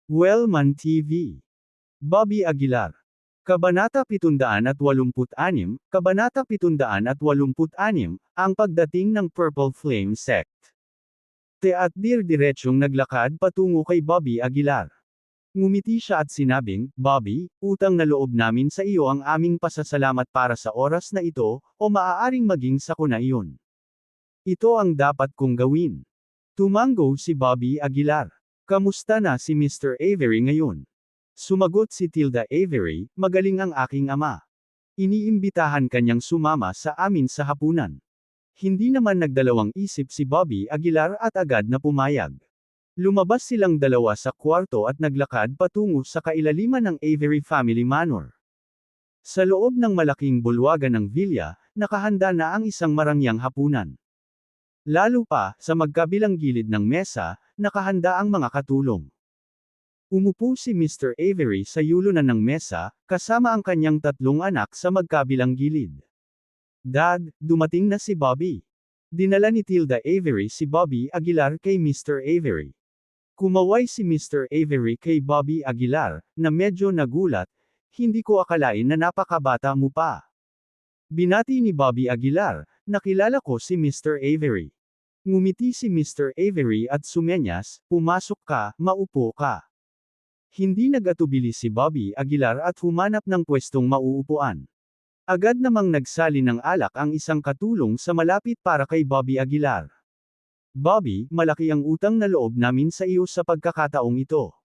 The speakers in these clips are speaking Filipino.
Wellman TV. Bobby Aguilar. Kabanata 786, Kabanata 786, ang pagdating ng Purple Flame Sect. At diretsyong naglakad patungo kay Bobby Aguilar. Ngumiti siya at sinabing, Bobby, utang na loob namin sa iyo ang aming pasasalamat para sa oras na ito, o maaaring maging sa kuna iyon. Ito ang dapat kong gawin. Tumango si Bobby Aguilar. Kamusta na si Mr. Avery ngayon? Sumagot si Tilda Avery, magaling ang aking ama. Iniimbitahan kanyang sumama sa amin sa hapunan. Hindi naman nagdalawang isip si Bobby Aguilar at agad na pumayag. Lumabas silang dalawa sa kwarto at naglakad patungo sa kailaliman ng Avery Family Manor. Sa loob ng malaking bulwagan ng villa, nakahanda na ang isang marangyang hapunan. Lalo pa, sa magkabilang gilid ng mesa, nakahanda ang mga katulong. Umupo si Mr. Avery sa yulunan ng mesa, kasama ang kanyang tatlong anak sa magkabilang gilid. Dad, dumating na si Bobby. Dinala ni Tilda Avery si Bobby Aguilar kay Mr. Avery. Kumaway si Mr. Avery kay Bobby Aguilar, na medyo nagulat, hindi ko akalain na napakabata mo pa. Binati ni Bobby Aguilar, nakilala ko si Mr. Avery. Ngumiti si Mr. Avery at sumenyas, pumasok ka, maupo ka. Hindi nag-atubili si Bobby Aguilar at humanap ng pwestong mauupuan. Agad namang nagsali ng alak ang isang katulong sa malapit para kay Bobby Aguilar. Bobby, malaki ang utang na loob namin sa iyo sa pagkakataong ito.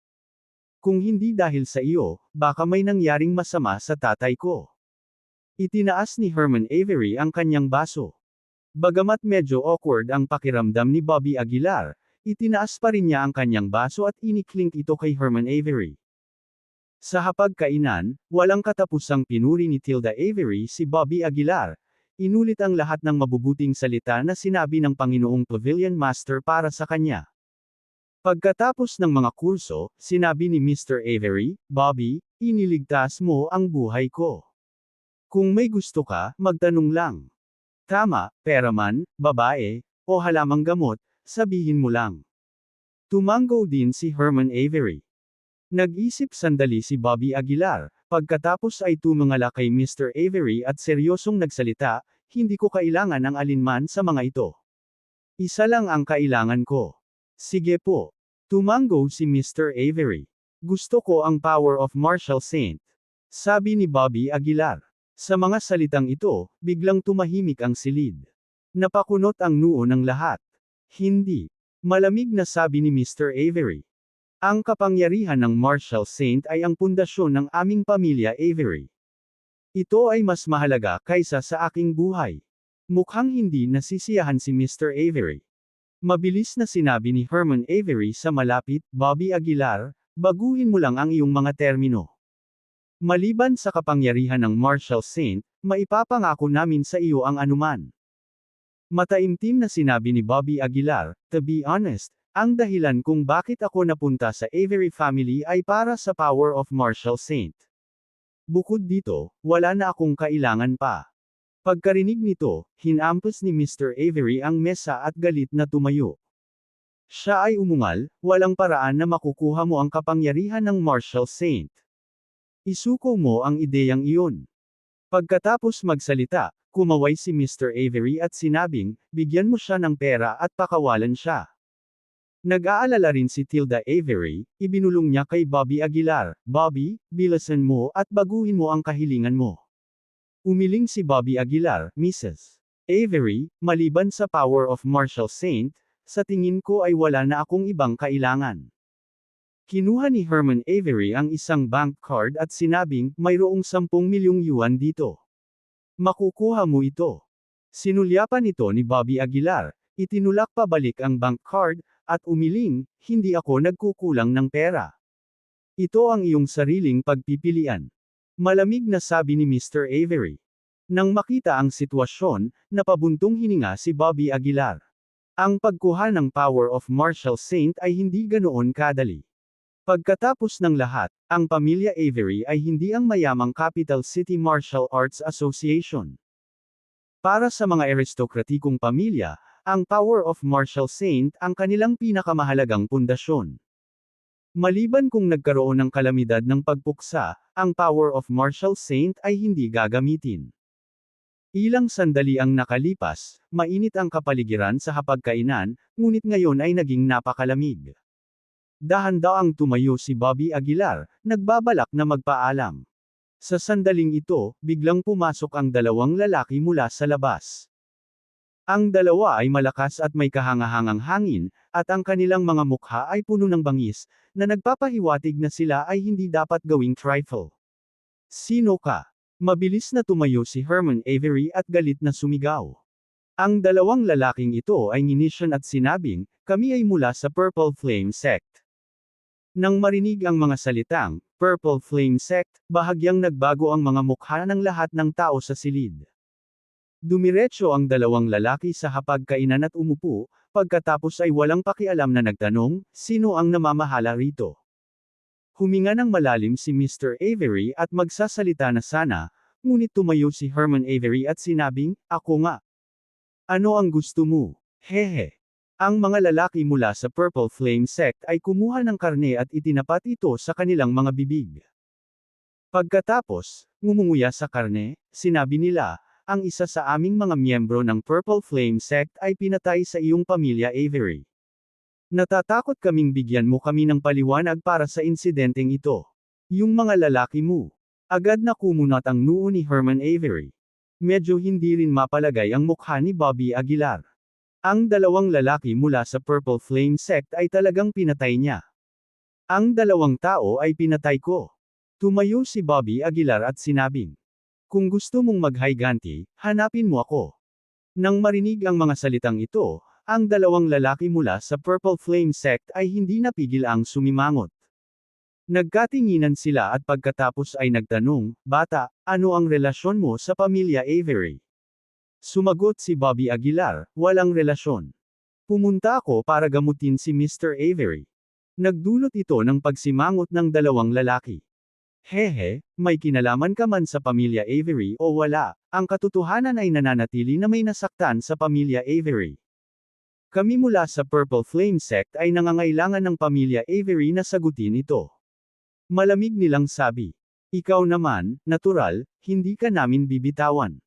Kung hindi dahil sa iyo, baka may nangyaring masama sa tatay ko. Itinaas ni Herman Avery ang kanyang baso. Bagamat medyo awkward ang pakiramdam ni Bobby Aguilar, itinaas pa rin niya ang kanyang baso at iniklink ito kay Herman Avery. Sa hapagkainan, walang katapusang pinuri ni Tilda Avery si Bobby Aguilar, inulit ang lahat ng mabubuting salita na sinabi ng Panginoong Pavilion Master para sa kanya. Pagkatapos ng mga kurso, sinabi ni Mr. Avery, Bobby, iniligtas mo ang buhay ko. Kung may gusto ka, magtanong lang. Tama, pera man, babae, o halamang gamot, sabihin mo lang. Tumango din si Herman Avery. Nag-isip sandali si Bobby Aguilar, pagkatapos ay tumingala kay Mr. Avery at seryosong nagsalita, hindi ko kailangan ang alinman sa mga ito. Isa lang ang kailangan ko. Sige po. Tumango si Mr. Avery. Gusto ko ang power of Martial Saint. Sabi ni Bobby Aguilar. Sa mga salitang ito, biglang tumahimik ang silid. Napakunot ang noo ng lahat. Hindi. Malamig na sabi ni Mr. Avery. Ang kapangyarihan ng Martial Saint ay ang pundasyon ng aming pamilya Avery. Ito ay mas mahalaga kaysa sa aking buhay. Mukhang hindi nasisiyahan si Mr. Avery. Mabilis na sinabi ni Herman Avery sa malapit, Bobby Aguilar, baguhin mo lang ang iyong mga termino. Maliban sa kapangyarihan ng Martial Saint, maipapangako namin sa iyo ang anuman. Mataimtim na sinabi ni Bobby Aguilar, to be honest, ang dahilan kung bakit ako napunta sa Avery family ay para sa power of Martial Saint. Bukod dito, wala na akong kailangan pa. Pagkarinig nito, hinampas ni Mr. Avery ang mesa at galit na tumayo. Siya ay umungal, walang paraan na makukuha mo ang kapangyarihan ng Martial Saint. Isuko mo ang ideyang iyon. Pagkatapos magsalita, kumaway si Mr. Avery at sinabing, bigyan mo siya ng pera at pakawalan siya. Nag-aalala rin si Tilda Avery, ibinulong niya kay Bobby Aguilar, Bobby, bilasan mo at baguhin mo ang kahilingan mo. Umiling si Bobby Aguilar, Mrs. Avery, maliban sa power of Martial Saint, sa tingin ko ay wala na akong ibang kailangan. Kinuha ni Herman Avery ang isang bank card at sinabing, mayroong 10 milyong yuan dito. Makukuha mo ito. Sinulyapan ito ni Bobby Aguilar, itinulak pabalik ang bank card, at umiling, hindi ako nagkukulang ng pera. Ito ang iyong sariling pagpipilian. Malamig na sabi ni Mr. Avery. Nang makita ang sitwasyon, napabuntong hininga si Bobby Aguilar. Ang pagkuha ng power of Martial Saint ay hindi ganoon kadali. Pagkatapos ng lahat, ang pamilya Avery ay hindi ang mayamang Capital City Martial Arts Association. Para sa mga aristokratikong pamilya, ang power of Martial Saint ang kanilang pinakamahalagang pundasyon. Maliban kung nagkaroon ng kalamidad ng pagpuksa, ang power of Martial Saint ay hindi gagamitin. Ilang sandali ang nakalipas, mainit ang kapaligiran sa hapagkainan, ngunit ngayon ay naging napakalamig. Dahan-daang tumayo si Bobby Aguilar, nagbabalak na magpaalam. Sa sandaling ito, biglang pumasok ang dalawang lalaki mula sa labas. Ang dalawa ay malakas at may kahangahangang hangin, at ang kanilang mga mukha ay puno ng bangis, na nagpapahiwatig na sila ay hindi dapat gawing trifle. Sino ka? Mabilis na tumayo si Herman Avery at galit na sumigaw. Ang dalawang lalaking ito ay nginisyon at sinabing, kami ay mula sa Purple Flame Sect. Nang marinig ang mga salitang, Purple Flame Sect, bahagyang nagbago ang mga mukha ng lahat ng tao sa silid. Dumiretso ang dalawang lalaki sa hapagkainan at umupo, pagkatapos ay walang pakialam na nagtanong, sino ang namamahala rito? Huminga ng malalim si Mr. Avery at magsasalita na sana, ngunit tumayo si Herman Avery at sinabing, ako nga. Ano ang gusto mo? Hehe. Ang mga lalaki mula sa Purple Flame Sect ay kumuha ng karne at itinapat ito sa kanilang mga bibig. Pagkatapos, ngumunguya sa karne, sinabi nila, ang isa sa aming mga miyembro ng Purple Flame Sect ay pinatay sa iyong pamilya Avery. Natatakot kaming bigyan mo kami ng paliwanag para sa insidenteng ito. Yung mga lalaki mo. Agad na kumunat ang noo ni Herman Avery. Medyo hindi rin mapalagay ang mukha ni Bobby Aguilar. Ang dalawang lalaki mula sa Purple Flame Sect ay talagang pinatay niya. Ang dalawang tao ay pinatay ko. Tumayo si Bobby Aguilar at sinabing, kung gusto mong maghayganti, hanapin mo ako. Nang marinig ang mga salitang ito, ang dalawang lalaki mula sa Purple Flame Sect ay hindi napigil ang sumimangot. Nagkatinginan sila at pagkatapos ay nagtanong, bata, ano ang relasyon mo sa pamilya Avery? Sumagot si Bobby Aguilar, walang relasyon. Pumunta ako para gamutin si Mr. Avery. Nagdulot ito ng pagsimangot ng dalawang lalaki. Hehe, may kinalaman ka man sa pamilya Avery o wala, ang katotohanan ay nananatili na may nasaktan sa pamilya Avery. Kami mula sa Purple Flame Sect ay nangangailangan ng pamilya Avery na sagutin ito. Malamig nilang sabi. Ikaw naman, natural, hindi ka namin bibitawan.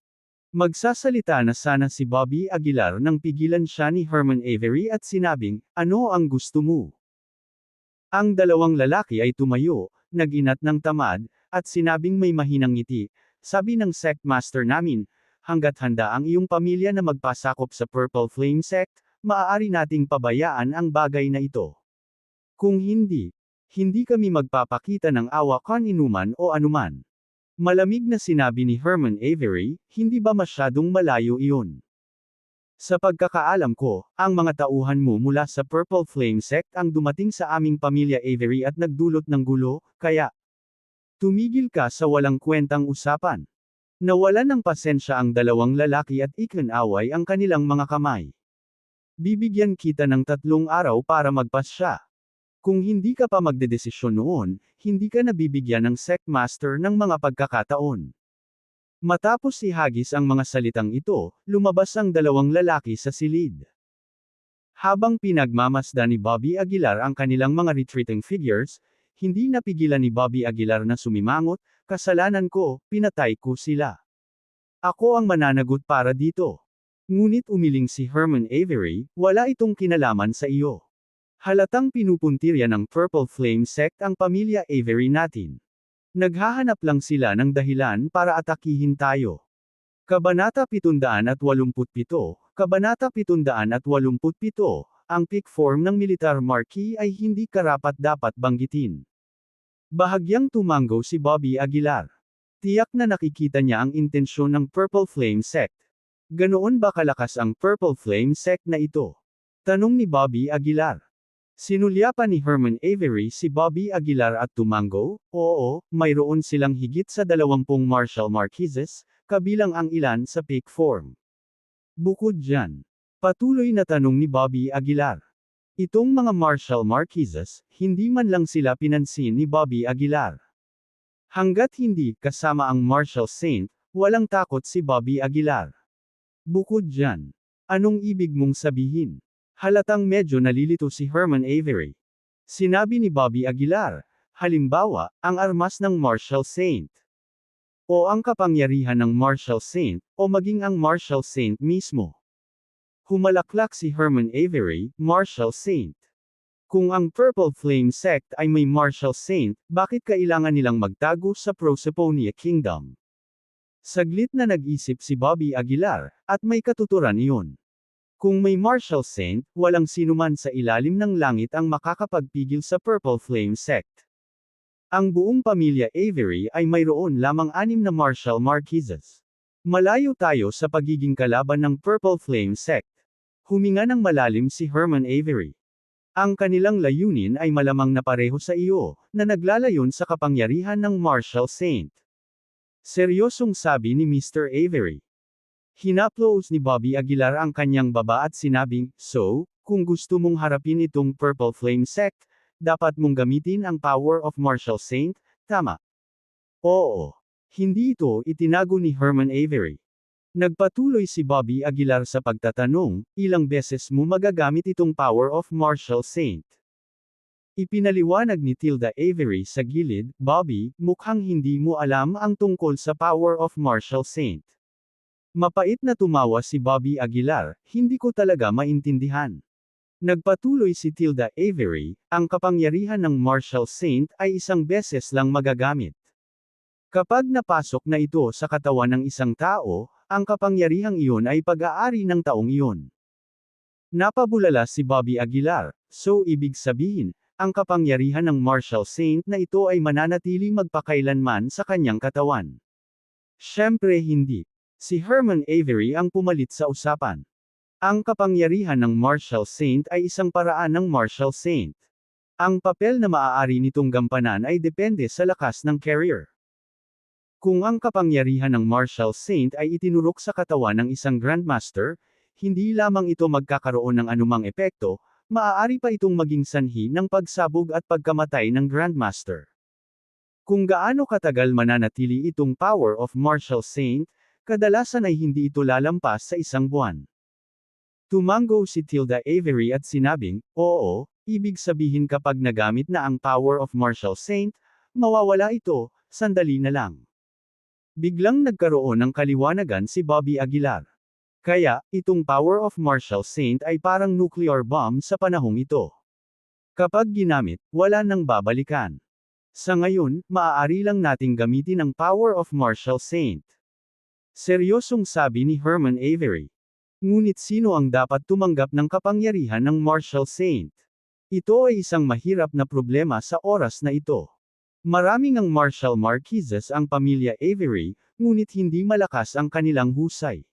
Magsasalita na sana si Bobby Aguilar nang pigilan siya ni Herman Avery at sinabing, ano ang gusto mo? Ang dalawang lalaki ay tumayo, nag-inat ng tamad, at sinabing may mahinang ngiti, sabi ng sect master namin, hanggat handa ang iyong pamilya na magpasakop sa Purple Flame Sect, maaari nating pabayaan ang bagay na ito. Kung hindi, hindi kami magpapakita ng awa kaninuman o anuman. Malamig na sinabi ni Herman Avery, hindi ba masyadong malayo iyon? Sa pagkakaalam ko, ang mga tauhan mo mula sa Purple Flame Sect ang dumating sa aming pamilya Avery at nagdulot ng gulo, kaya tumigil ka sa walang kwentang usapan. Nawalan ng pasensya ang dalawang lalaki at ikinaway ang kanilang mga kamay. Bibigyan kita ng 3 araw para magpasya. Kung hindi ka pa magdedesisyon noon, hindi ka nabibigyan ng sect master ng mga pagkakataon. Matapos ihagis ang mga salitang ito, lumabas ang dalawang lalaki sa silid. Habang pinagmamasdan ni Bobby Aguilar ang kanilang mga retreating figures, hindi napigilan ni Bobby Aguilar na sumimangot, kasalanan ko, pinatay ko sila. Ako ang mananagot para dito. Ngunit umiling si Herman Avery, wala itong kinalaman sa iyo. Halatang pinupuntirya ng Purple Flame Sect ang pamilya Avery natin. Naghahanap lang sila ng dahilan para atakihin tayo. Kabanata 787, Kabanata 787, ang peak form ng militar marquee ay hindi karapat-dapat banggitin. Bahagyang tumango si Bobby Aguilar. Tiyak na nakikita niya ang intensyon ng Purple Flame Sect. Ganoon ba kalakas ang Purple Flame Sect na ito? Tanong ni Bobby Aguilar. Sinulyapan ni Herman Avery si Bobby Aguilar at tumango, oo, mayroon silang higit sa 20 martial marquises, kabilang ang ilan sa peak form. Bukod dyan, patuloy na tanong ni Bobby Aguilar. Itong mga martial marquises, hindi man lang sila pinansin ni Bobby Aguilar. Hanggat hindi kasama ang martial saint, walang takot si Bobby Aguilar. Bukod dyan, anong ibig mong sabihin? Halatang medyo nalilito si Herman Avery. Sinabi ni Bobby Aguilar. Halimbawa, ang armas ng Marshall Saint. O ang kapangyarihan ng Marshall Saint, o maging ang Marshall Saint mismo. Humalaklak si Herman Avery, Marshall Saint. Kung ang Purple Flame Sect ay may Marshall Saint, bakit kailangan nilang magtago sa Proserpine Kingdom? Saglit na nag-isip si Bobby Aguilar, at may katuturan iyon. Kung may Marshall Saint, walang sinuman sa ilalim ng langit ang makakapagpigil sa Purple Flame Sect. Ang buong pamilya Avery ay mayroon lamang 6 na Marshall Marquises. Malayo tayo sa pagiging kalaban ng Purple Flame Sect. Huminga ng malalim si Herman Avery. Ang kanilang layunin ay malamang na pareho sa iyo, na naglalayon sa kapangyarihan ng Marshall Saint. Seryosong sabi ni Mr. Avery. Hinaplos ni Bobby Aguilar ang kanyang baba at sinabing, "So, kung gusto mong harapin itong Purple Flame Sect, dapat mong gamitin ang power of Marshall Saint, tama?" Oo. Hindi ito itinago ni Herman Avery. Nagpatuloy si Bobby Aguilar sa pagtatanong, "Ilang beses mo magagamit itong power of Marshall Saint?" Ipinaliwanag ni Tilda Avery sa gilid, "Bobby, mukhang hindi mo alam ang tungkol sa power of Marshall Saint." Mapait na tumawa si Bobby Aguilar, "Hindi ko talaga maintindihan." Nagpatuloy si Tilda Avery, "Ang kapangyarihan ng Marshall Saint ay isang beses lang magagamit. Kapag napasok na ito sa katawan ng isang tao, ang kapangyarihang iyon ay pag-aari ng taong iyon." Napabulala si Bobby Aguilar, "So ibig sabihin, ang kapangyarihan ng Marshall Saint na ito ay mananatili magpakailanman sa kanyang katawan?" Siyempre hindi. Si Herman Avery ang pumalit sa usapan. Ang kapangyarihan ng Marshall Saint ay isang paraan ng Marshall Saint. Ang papel na maaari nitong gampanan ay depende sa lakas ng carrier. Kung ang kapangyarihan ng Marshall Saint ay itinurok sa katawan ng isang Grandmaster, hindi lamang ito magkakaroon ng anumang epekto, maaari pa itong maging sanhi ng pagsabog at pagkamatay ng Grandmaster. Kung gaano katagal mananatili itong power of Marshall Saint, kadalasan ay hindi ito lalampas sa 1 buwan. Tumango si Tilda Avery at sinabing, "Oo, ibig sabihin kapag nagamit na ang power of Marshall Saint, mawawala ito, sandali na lang." Biglang nagkaroon ng kaliwanagan si Bobby Aguilar. Kaya, itong power of Marshall Saint ay parang nuclear bomb sa panahong ito. Kapag ginamit, wala nang babalikan. Sa ngayon, maaari lang nating gamitin ang power of Marshall Saint. Seryosong sabi ni Herman Avery. Ngunit sino ang dapat tumanggap ng kapangyarihan ng Marshall Saint? Ito ay isang mahirap na problema sa oras na ito. Maraming ang Marshall Marquises ang pamilya Avery, ngunit hindi malakas ang kanilang husay.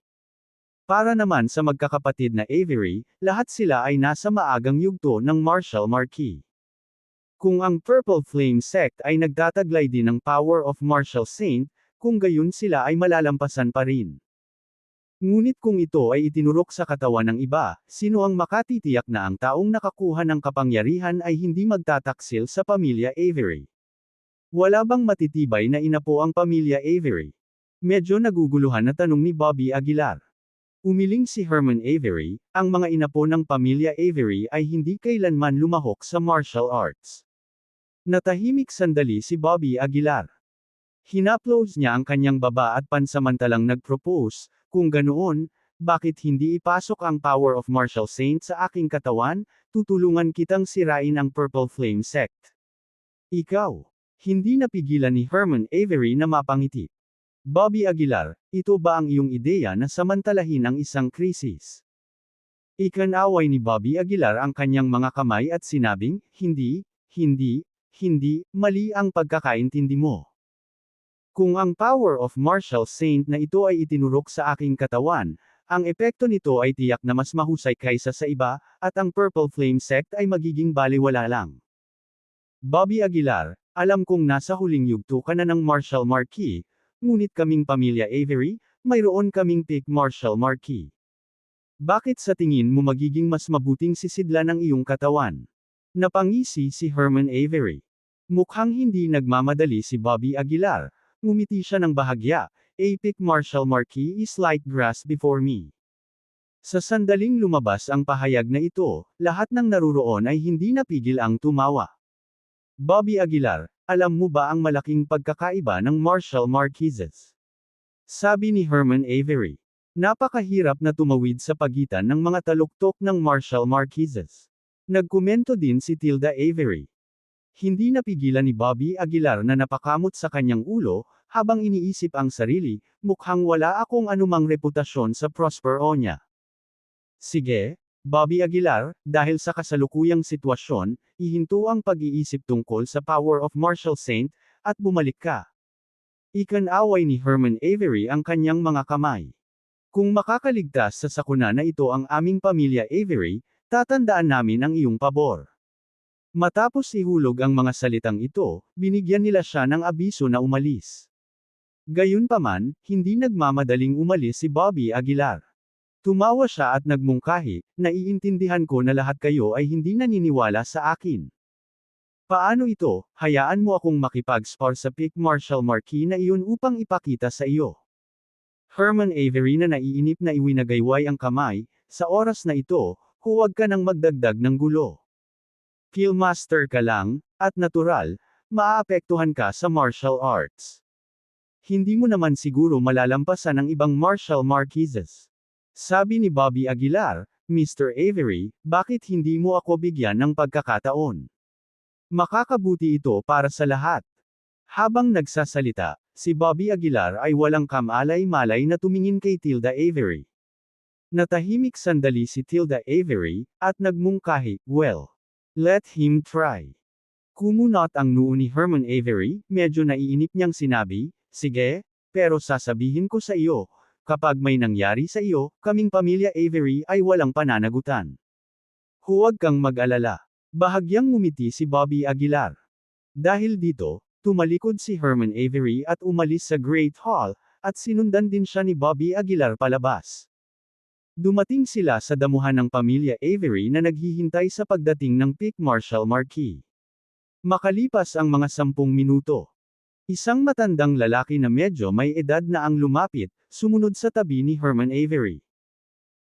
Para naman sa magkakapatid na Avery, lahat sila ay nasa maagang yugto ng Marshall Marquis. Kung ang Purple Flame Sect ay nagtataglay din ng power of Marshall Saint, kung gayon sila ay malalampasan pa rin. Ngunit kung ito ay itinurok sa katawan ng iba, sino ang makatitiyak na ang taong nakakuha ng kapangyarihan ay hindi magtataksil sa pamilya Avery? Wala bang matitibay na inapo ang pamilya Avery? Medyo naguguluhan na tanong ni Bobby Aguilar. Umiling si Herman Avery, "Ang mga inapo ng pamilya Avery ay hindi kailanman lumahok sa martial arts." Natahimik sandali si Bobby Aguilar. Hinaplos niya ang kanyang baba at pansamantalang nag-propose, "Kung ganoon, bakit hindi ipasok ang power of Marshall Saint sa aking katawan? Tutulungan kitang sirain ang Purple Flame Sect." "Ikaw." Hindi napigilan ni Herman Avery na mapangiti. "Bobby Aguilar, ito ba ang iyong ideya na samantalahin ang isang krisis?" Ikinaway ni Bobby Aguilar ang kanyang mga kamay at sinabing, "Hindi, mali ang pagkakaintindi mo. Kung ang power of Marshall Saint na ito ay itinurok sa aking katawan, ang epekto nito ay tiyak na mas mahusay kaysa sa iba, at ang Purple Flame Sect ay magiging balewala lang." Bobby Aguilar, "Alam kong nasa huling yugto ka na ng Marshall Marquis, ngunit kaming pamilya Avery, mayroon kaming pick Marshall Marquis. Bakit sa tingin mo magiging mas mabuting sisidlan ang iyong katawan?" Napangisi si Herman Avery. Mukhang hindi nagmamadali si Bobby Aguilar. Ngumiti siya ng bahagya, "A pick Marshall Marquis is like grass before me. Sa sandaling lumabas ang pahayag na ito, lahat ng naruroon ay hindi napigil ang tumawa. Bobby Aguilar, alam mo ba ang malaking pagkakaiba ng Marshall Marquezes? Sabi ni Herman Avery. Napakahirap na tumawid sa pagitan ng mga taluktok ng Marshall Marquezes. Nagkomento din si Tilda Avery. Hindi napigilan ni Bobby Aguilar na napakamot sa kanyang ulo, habang iniisip ang sarili, mukhang wala akong anumang reputasyon sa Prospero niya. Sige, Bobby Aguilar, dahil sa kasalukuyang sitwasyon, ihinto ang pag-iisip tungkol sa power of Marshall Saint, at bumalik ka. Ikanaway ni Herman Avery ang kanyang mga kamay. Kung makakaligtas sa sakuna na ito ang aming pamilya Avery, tatandaan namin ang iyong pabor. Matapos ihulog ang mga salitang ito, binigyan nila siya ng abiso na umalis. Gayunpaman, hindi nagmamadaling umalis si Bobby Aguilar. Tumawa siya at nagmungkahi, naiintindihan ko na lahat kayo ay hindi naniniwala sa akin. Paano ito, hayaan mo akong makipag-spar sa Pick Marshall Marquis na iyon upang ipakita sa iyo. Herman Avery na naiinip na iwinagayway ang kamay, sa oras na ito, huwag ka nang magdagdag ng gulo. Killmaster ka lang, at natural, maaapektuhan ka sa martial arts. Hindi mo naman siguro malalampasan ang ibang martial marquesas. Sabi ni Bobby Aguilar, Mr. Avery, bakit hindi mo ako bigyan ng pagkakataon? Makakabuti ito para sa lahat. Habang nagsasalita, si Bobby Aguilar ay walang kamalay-malay na tumingin kay Tilda Avery. Natahimik sandali si Tilda Avery, at nagmungkahi, well, let him try. Kumunot ang noo ni Herman Avery, medyo naiinip niyang sinabi, sige, pero sasabihin ko sa iyo, kapag may nangyari sa iyo, kaming pamilya Avery ay walang pananagutan. Huwag kang mag-alala. Bahagyang ngumiti si Bobby Aguilar. Dahil dito, tumalikod si Herman Avery at umalis sa Great Hall, at sinundan din siya ni Bobby Aguilar palabas. Dumating sila sa damuhan ng pamilya Avery na naghihintay sa pagdating ng Pick Marshall Marquis. Makalipas ang mga 10 minuto. Isang matandang lalaki na medyo may edad na ang lumapit, sumunod sa tabi ni Herman Avery.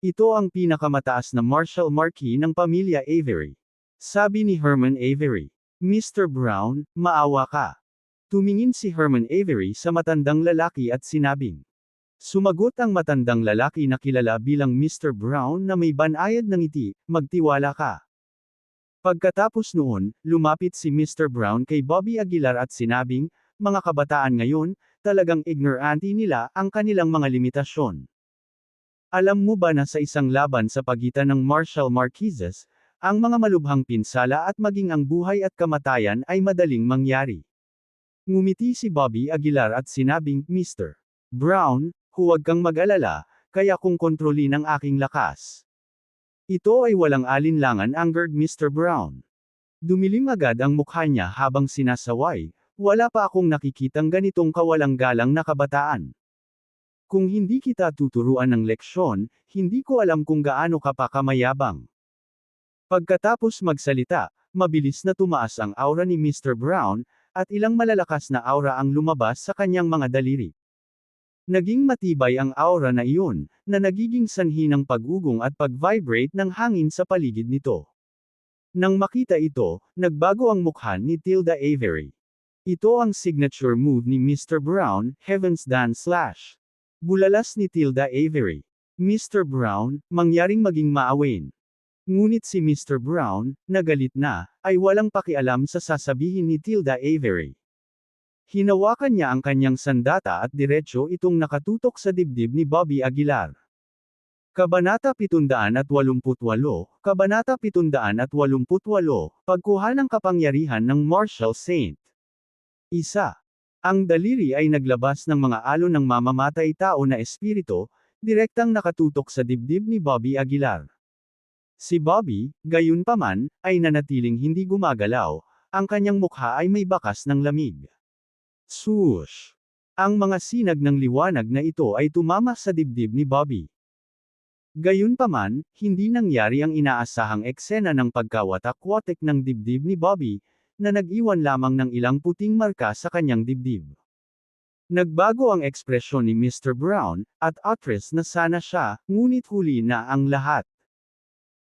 Ito ang pinakamataas na Marshall Marquis ng pamilya Avery. Sabi ni Herman Avery. Mr. Brown, maawa ka. Tumingin si Herman Avery sa matandang lalaki at sinabing. Sumagot ang matandang lalaki na kilala bilang Mr. Brown na may banayad ng ngiti, magtiwala ka. Pagkatapos noon, lumapit si Mr. Brown kay Bobby Aguilar at sinabing, mga kabataan ngayon, talagang ignorante nila ang kanilang mga limitasyon. Alam mo ba na sa isang laban sa pagitan ng Marshall Marquesas, ang mga malubhang pinsala at maging ang buhay at kamatayan ay madaling mangyari. Ngumiti si Bobby Aguilar at sinabing, Mr. Brown, huwag kang mag-alala, kaya kong kontrolin ang aking lakas. Ito ay walang alinlangan angered Mr. Brown. Dumilim agad ang mukha niya habang sinasaway, wala pa akong nakikitang ganitong kawalang galang na kabataan. Kung hindi kita tuturuan ng leksyon, hindi ko alam kung gaano ka pa kamayabang. Pagkatapos magsalita, mabilis na tumaas ang aura ni Mr. Brown, at ilang malalakas na aura ang lumabas sa kanyang mga daliri. Naging matibay ang aura na iyon, na nagiging sanhi ng pag-ugong at pag-vibrate ng hangin sa paligid nito. Nang makita ito, nagbago ang mukha ni Tilda Avery. Ito ang signature move ni Mr. Brown, Heaven's Dance Slash. Bulalas ni Tilda Avery. Mr. Brown, mangyaring maging maawain. Ngunit si Mr. Brown, na galit na, ay walang pakialam sa sasabihin ni Tilda Avery. Hinawakan niya ang kanyang sandata at diretso itong nakatutok sa dibdib ni Bobby Aguilar. Kabanata 788, Kabanata 788, Pagkuha ng kapangyarihan ng Marshall Saint. Isa. Ang daliri ay naglabas ng mga alon ng mamamatay tao na espiritu, direktang nakatutok sa dibdib ni Bobby Aguilar. Si Bobby, gayunpaman, ay nanatiling hindi gumagalaw, ang kanyang mukha ay may bakas ng lamig. Swoosh! Ang mga sinag ng liwanag na ito ay tumama sa dibdib ni Bobby. Gayunpaman, hindi nangyari ang inaasahang eksena ng pagkawatak-watik ng dibdib ni Bobby, na nag-iwan lamang ng ilang puting marka sa kanyang dibdib. Nagbago ang ekspresyon ni Mr. Brown, at atras na sana siya, ngunit huli na ang lahat.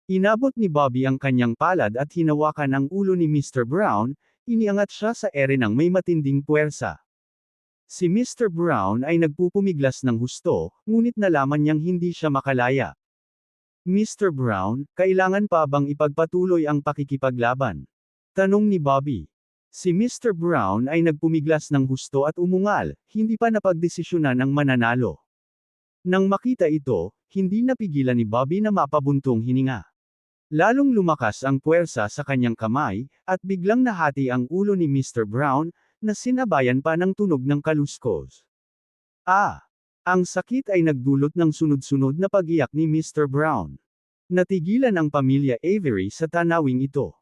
Inabot ni Bobby ang kanyang palad at hinawakan ang ulo ni Mr. Brown, iniangat siya sa ere ng may matinding puwersa. Si Mr. Brown ay nagpupumiglas ng husto, ngunit nalaman niyang hindi siya makalaya. Mr. Brown, kailangan pa bang ipagpatuloy ang pakikipaglaban? Tanong ni Bobby. Si Mr. Brown ay nagpumiglas ng husto at umungal, hindi pa napagdesisyonan ang mananalo. Nang makita ito, hindi napigilan ni Bobby na mapabuntong hininga. Lalong lumakas ang puwersa sa kanyang kamay, at biglang nahati ang ulo ni Mr. Brown, na sinabayan pa ng tunog ng kaluskos. Ang sakit ay nagdulot ng sunod-sunod na pag-iyak ni Mr. Brown. Natigilan ang pamilya Avery sa tanawing ito.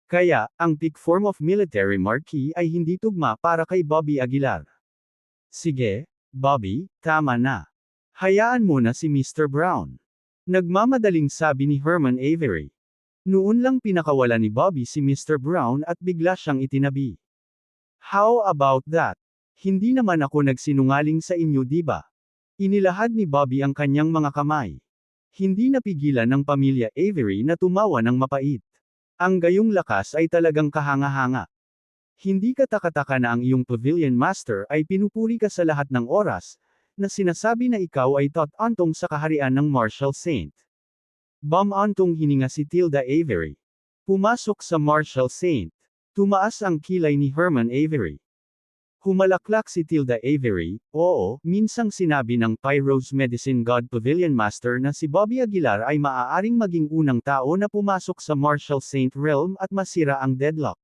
Kaya, ang peak form of military marquee ay hindi tugma para kay Bobby Aguilar. Sige, Bobby, tama na. Hayaan mo na si Mr. Brown. Nagmamadaling sabi ni Herman Avery. Noon lang pinakawala ni Bobby si Mr. Brown at bigla siyang itinabi. How about that? Hindi naman ako nagsinungaling sa inyo, diba? Inilahad ni Bobby ang kanyang mga kamay. Hindi napigilan ng pamilya Avery na tumawa ng mapait. Ang gayong lakas ay talagang kahanga-hanga. Hindi katakataka na ang iyong pavilion master ay pinupuri ka sa lahat ng oras, na sinasabi na ikaw ay tot-antong sa kaharian ng Marshal Saint. Bam-antong hininga si Tilda Avery. Pumasok sa Marshal Saint. Tumaas ang kilay ni Herman Avery. Humalaklak si Tilda Avery, oo, minsang sinabi ng Pyro's Medicine God Pavilion Master na si Bobby Aguilar ay maaaring maging unang tao na pumasok sa Marshal Saint Realm at masira ang deadlock.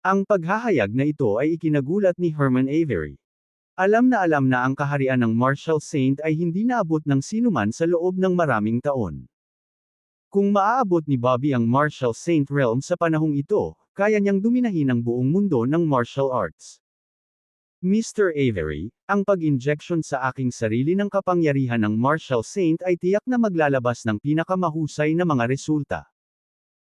Ang paghahayag na ito ay ikinagulat ni Herman Avery. Alam na ang kaharian ng Marshal Saint ay hindi naabot ng sinuman sa loob ng maraming taon. Kung maaabot ni Bobby ang Marshal Saint Realm sa panahong ito, kaya niyang duminahin ang buong mundo ng martial arts. Mr. Avery, ang pag-injection sa aking sarili ng kapangyarihan ng Marshal Saint ay tiyak na maglalabas ng pinakamahusay na mga resulta.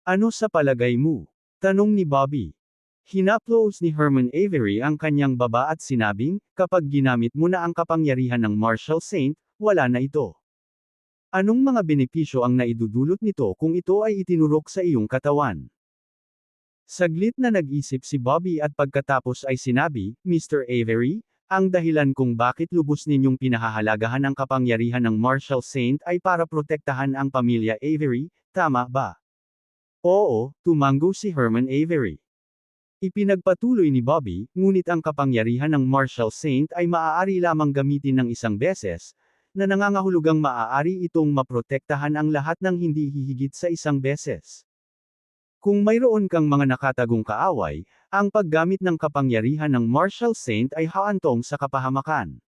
Ano sa palagay mo? Tanong ni Bobby. Hinaplos ni Herman Avery ang kanyang baba at sinabing, kapag ginamit mo na ang kapangyarihan ng Marshal Saint, wala na ito. Anong mga benepisyo ang naidudulot nito kung ito ay itinurok sa iyong katawan? Saglit na nag-isip si Bobby at pagkatapos ay sinabi, Mr. Avery, ang dahilan kung bakit lubos ninyong pinahahalagahan ang kapangyarihan ng Marshal Saint ay para protektahan ang pamilya Avery, tama ba? Oo, tumango si Herman Avery. Ipinagpatuloy ni Bobby, ngunit ang kapangyarihan ng Marshal Saint ay maaari lamang gamitin ng isang beses, na nangangahulugang maaari itong maprotektahan ang lahat ng hindi hihigit sa isang beses. Kung mayroon kang mga nakatagong kaaway, ang paggamit ng kapangyarihan ng Marshal Saint ay haantong sa kapahamakan.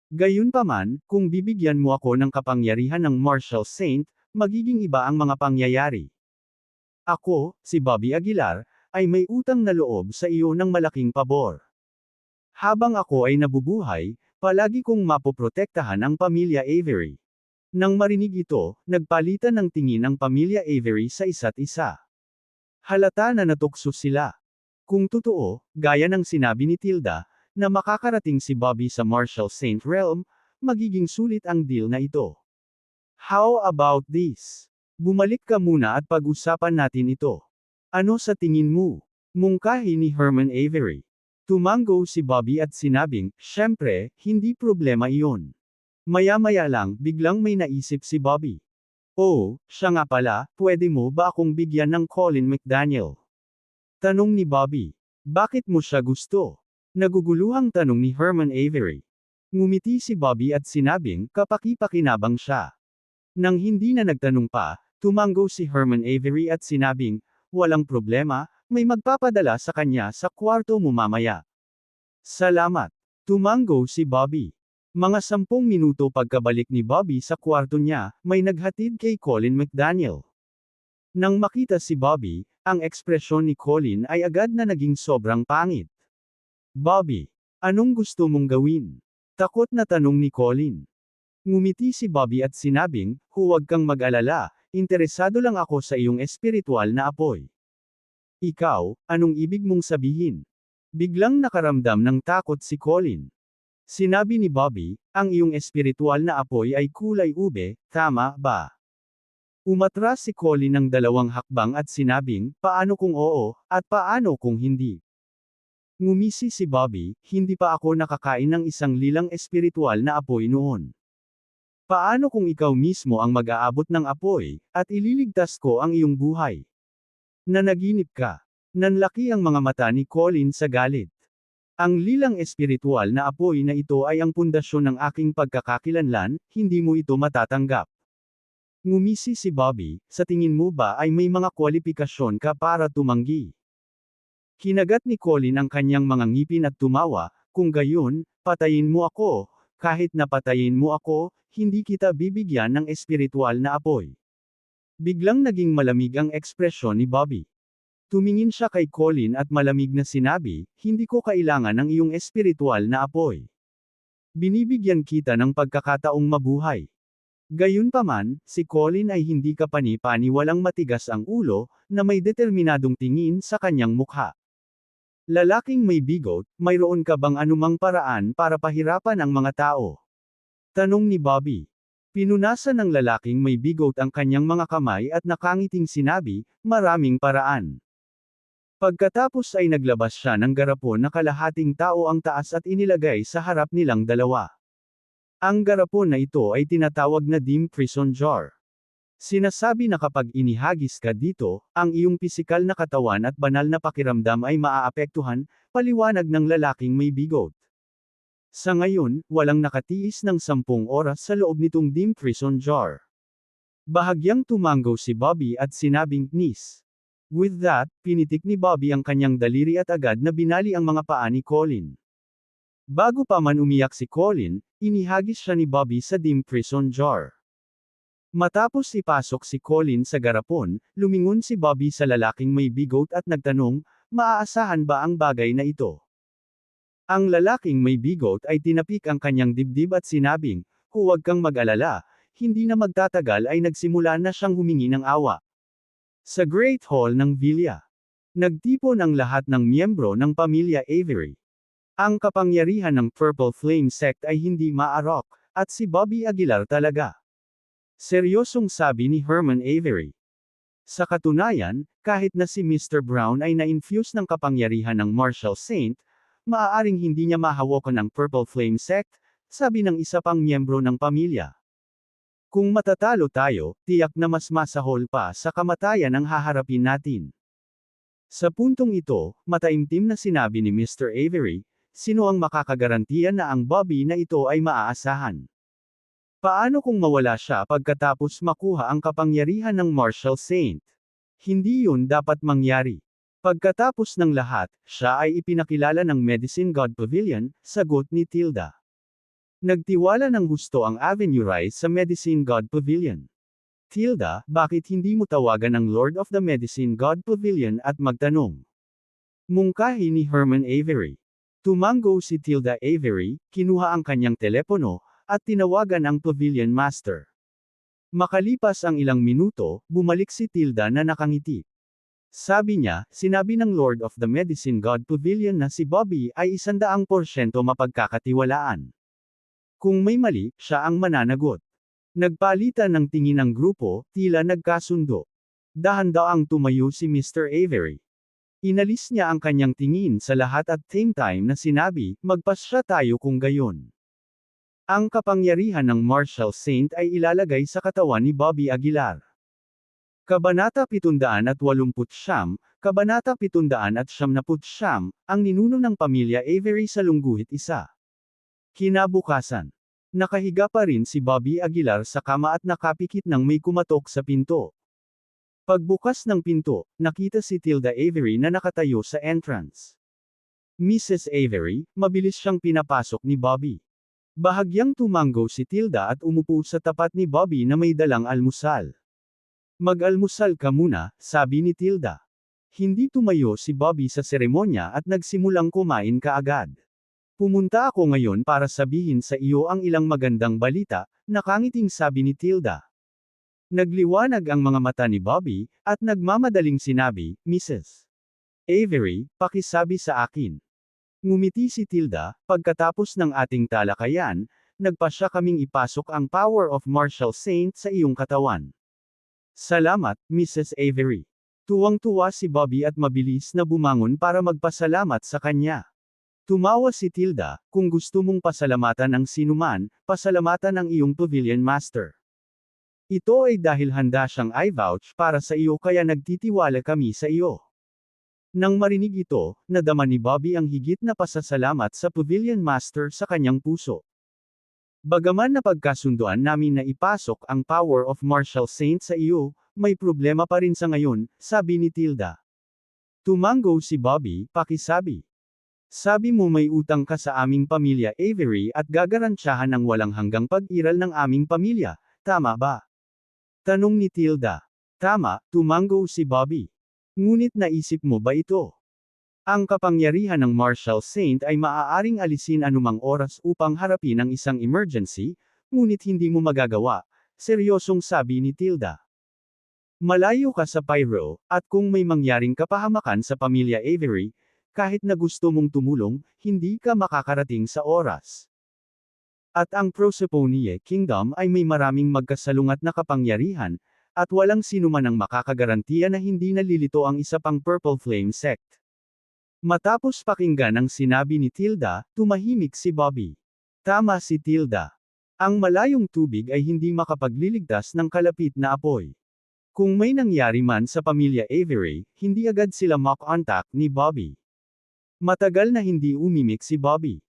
Gayunpaman, kung bibigyan mo ako ng kapangyarihan ng Marshal Saint, magiging iba ang mga pangyayari. Ako, si Bobby Aguilar, ay may utang na loob sa iyo ng malaking pabor. Habang ako ay nabubuhay, palagi kong mapoprotektahan ang pamilya Avery. Nang marinig ito, nagpalitan ng tingin ang pamilya Avery sa isa't isa. Halata na natukso sila. Kung totoo, gaya ng sinabi ni Tilda, na makakarating si Bobby sa Marshal Saint Realm, magiging sulit ang deal na ito. How about this? Bumalik ka muna at pag-usapan natin ito. Ano sa tingin mo? Mungkahi ni Herman Avery. Tumango si Bobby at sinabing, syempre, hindi problema iyon. Maya-maya lang, biglang may naisip si Bobby. Oh, siya nga pala, pwede mo ba akong bigyan ng Colin McDaniel? Tanong ni Bobby. Bakit mo siya gusto? Naguguluhang tanong ni Herman Avery. Ngumiti si Bobby at sinabing, kapaki-pakinabang siya. Nang hindi na nagtanong pa, tumango si Herman Avery at sinabing, walang problema, may magpapadala sa kanya sa kwarto mo mamaya. Salamat. Tumango si Bobby. Mga 10 minuto pagkabalik ni Bobby sa kwarto niya, may naghatid kay Colin McDaniel. Nang makita si Bobby, ang ekspresyon ni Colin ay agad na naging sobrang pangit. Bobby, anong gusto mong gawin? Takot na tanong ni Colin. Ngumiti si Bobby at sinabing, huwag kang mag-alala, interesado lang ako sa iyong espiritual na apoy. Ikaw, anong ibig mong sabihin? Biglang nakaramdam ng takot si Colin. Sinabi ni Bobby, ang iyong espiritual na apoy ay kulay ube, tama ba? Umatras si Colin ng 2 hakbang at sinabing, paano kung oo, at paano kung hindi? Ngumisi si Bobby, hindi pa ako nakakain ng isang lilang espiritual na apoy noon. Paano kung ikaw mismo ang mag-aabot ng apoy, at ililigtas ko ang iyong buhay? Nanaginip ka. Nanlaki ang mga mata ni Colin sa galit. Ang lilang espiritual na apoy na ito ay ang pundasyon ng aking pagkakakilanlan, hindi mo ito matatanggap. Ngumisi si Bobby, sa tingin mo ba ay may mga kwalifikasyon ka para tumanggi? Kinagat ni Colin ang kanyang mga ngipin at tumawa, kung gayon, patayin mo ako, kahit na patayin mo ako, hindi kita bibigyan ng espiritual na apoy. Biglang naging malamig ang ekspresyon ni Bobby. Tumingin siya kay Colin at malamig na sinabi, hindi ko kailangan ng iyong espiritual na apoy. Binibigyan kita ng pagkakataong mabuhay. Gayunpaman, si Colin ay hindi kapani-paniwalang matigas ang ulo, na may determinadong tingin sa kanyang mukha. Lalaking may bigot, mayroon ka bang anumang paraan para pahirapan ang mga tao? Tanong ni Bobby. Pinunasan ng lalaking may bigot ang kanyang mga kamay at nakangiting sinabi, maraming paraan. Pagkatapos ay naglabas siya ng garapon na kalahating tao ang taas at inilagay sa harap nilang dalawa. Ang garapon na ito ay tinatawag na dim prison jar. Sinasabi na kapag inihagis ka dito, ang iyong pisikal na katawan at banal na pakiramdam ay maaapektuhan, paliwanag ng lalaking may bigot. Sa ngayon, walang nakatiis ng 10 oras sa loob nitong dim prison jar. Bahagyang tumango si Bobby at sinabing, Nis. With that, pinitik ni Bobby ang kanyang daliri at agad na binali ang mga paa ni Colin. Bago pa man umiyak si Colin, inihagis siya ni Bobby sa dim prison jar. Matapos ipasok si Colin sa garapon, lumingon si Bobby sa lalaking may bigot at nagtanong, maaasahan ba ang bagay na ito? Ang lalaking may bigot ay tinapik ang kanyang dibdib at sinabing, huwag kang mag-alala, hindi na magtatagal ay nagsimula na siyang humingi ng awa. Sa Great Hall ng Villa, nagtipon ang lahat ng miyembro ng pamilya Avery. Ang kapangyarihan ng Purple Flame Sect ay hindi maarok, at si Bobby Aguilar talaga. Seryosong sabi ni Herman Avery. Sa katunayan, kahit na si Mr. Brown ay na-infuse ng kapangyarihan ng Martial Saint, maaaring hindi niya mahawakan ang Purple Flame Sect, sabi ng isa pang miyembro ng pamilya. Kung matatalo tayo, tiyak na mas masahol pa sa kamatayan ang haharapin natin. Sa puntong ito, mataimtim na sinabi ni Mr. Avery, sino ang makakagarantiya na ang Bobby na ito ay maaasahan? Paano kung mawala siya pagkatapos makuha ang kapangyarihan ng Martial Saint? Hindi yun dapat mangyari. Pagkatapos ng lahat, siya ay ipinakilala ng Medicine God Pavilion, sagot ni Tilda. Nagtiwala ng husto ang Avenue Rise sa Medicine God Pavilion. Tilda, bakit hindi mo tawagan ang Lord of the Medicine God Pavilion at magtanong? Mungkahi ni Herman Avery. Tumango si Tilda Avery, kinuha ang kanyang telepono, at tinawagan ang Pavilion Master. Makalipas ang ilang minuto, bumalik si Tilda na nakangiti. Sabi niya, sinabi ng Lord of the Medicine God Pavilion na si Bobby ay 100% mapagkakatiwalaan. Kung may mali, siya ang mananagot. Nagpalitan ng tingin ng grupo, tila nagkasundo. Dahan-daang tumayo si Mr. Avery. Inalis niya ang kanyang tingin sa lahat at same time na sinabi, magpasya tayo kung gayon. Ang kapangyarihan ng Martial Saint ay ilalagay sa katawan ni Bobby Aguilar. Kabanata 789, Kabanata 799, ang ninuno ng pamilya Avery sa lungguhit 1. Kinabukasan. Nakahiga pa rin si Bobby Aguilar sa kama at nakapikit ng may kumatok sa pinto. Pagbukas ng pinto, nakita si Tilda Avery na nakatayo sa entrance. Mrs. Avery, mabilis siyang pinapasok ni Bobby. Bahagyang tumango si Tilda at umupo sa tapat ni Bobby na may dalang almusal. Mag-almusal ka muna, sabi ni Tilda. Hindi tumayo si Bobby sa seremonya at nagsimulang kumain kaagad. Pumunta ako ngayon para sabihin sa iyo ang ilang magandang balita, nakangiting sabi ni Tilda. Nagliwanag ang mga mata ni Bobby, at nagmamadaling sinabi, Mrs. Avery, pakisabi sa akin. Ngumiti si Tilda, pagkatapos ng ating talakayan, nagpasya kaming ipasok ang power of martial saint sa iyong katawan. Salamat, Mrs. Avery. Tuwang-tuwa si Bobby at mabilis na bumangon para magpasalamat sa kanya. Tumawa si Tilda, kung gusto mong pasalamatan ang sinuman, pasalamatan ang iyong pavilion master. Ito ay dahil handa siyang i-vouch para sa iyo kaya nagtitiwala kami sa iyo. Nang marinig ito, nadama ni Bobby ang higit na pasasalamat sa pavilion master sa kanyang puso. Bagaman napagkasunduan namin na ipasok ang power of martial saint sa iyo, may problema pa rin sa ngayon, sabi ni Tilda. Tumango si Bobby, pakisabi. Sabi mo may utang ka sa aming pamilya Avery at gagarantyahan ng walang hanggang pag-iral ng aming pamilya, tama ba? Tanong ni Tilda. Tama, tumango si Bobby. Ngunit naisip mo ba ito? Ang kapangyarihan ng martial saint ay maaaring alisin anumang oras upang harapin ang isang emergency, ngunit hindi mo magagawa, seryosong sabi ni Tilda. Malayo ka sa Pyro, at kung may mangyaring kapahamakan sa pamilya Avery, kahit na gusto mong tumulong, hindi ka makakarating sa oras. At ang Proserpine Kingdom ay may maraming magkasalungat na kapangyarihan, at walang sinuman ang makakagarantiya na hindi nalilito ang isa pang Purple Flame Sect. Matapos pakinggan ang sinabi ni Tilda, tumahimik si Bobby. Tama si Tilda. Ang malayong tubig ay hindi makapagliligtas ng kalapit na apoy. Kung may nangyari man sa pamilya Avery, hindi agad sila mock-contact ni Bobby. Matagal na hindi umimik si Bobby.